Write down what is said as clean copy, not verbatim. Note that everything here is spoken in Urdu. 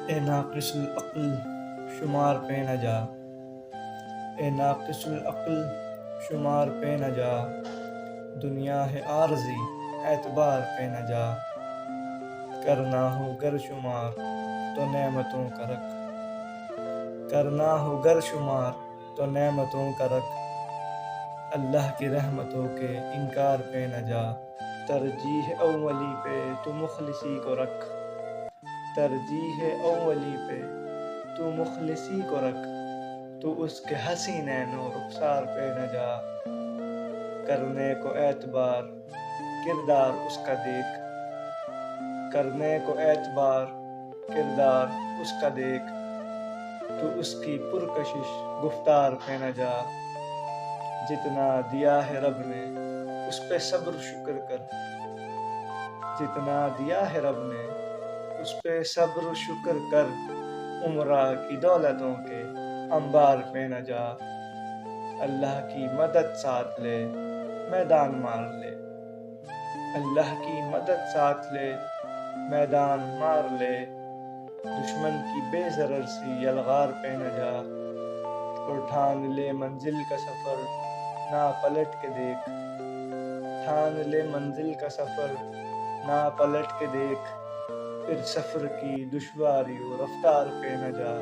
اے ناقص العقل شمار پہ نہ جا، اے ناقص العقل شمار پہ نہ جا، دنیا ہے عارضی اعتبار پہ نہ جا، کرنا ہو گر شمار تو نعمتوں کا رکھ، کرنا ہو گر شمار تو نعمتوں کا رکھ، اللہ کی رحمتوں کے انکار پہ نہ جا، ترجیح اولی پہ تو مخلصی کو رکھ، ترجیح اولی پہ تو مخلصی کو رکھ، تو اس کے حسین عین و رخسار پہ نہ جا، کرنے کو اعتبار کردار اس کا دیکھ، کرنے کو اعتبار کردار اس کا دیکھ، تو اس کی پرکشش گفتار پہ نہ جا، جتنا دیا ہے رب نے اس پہ صبر شکر کر، جتنا دیا ہے رب نے اس پہ صبر شکر کر، عمرہ کی دولتوں کے انبار پہ نہ جا، اللہ کی مدد ساتھ لے میدان مار لے، اللہ کی مدد ساتھ لے میدان مار لے، دشمن کی بے ضرر سی یلغار پہ نہ جا، اور ٹھان لے منزل کا سفر نہ پلٹ کے دیکھ، ٹھان لے منزل کا سفر نہ پلٹ کے دیکھ، پھر سفر کی دشواری و رفتار پہ نہ جا۔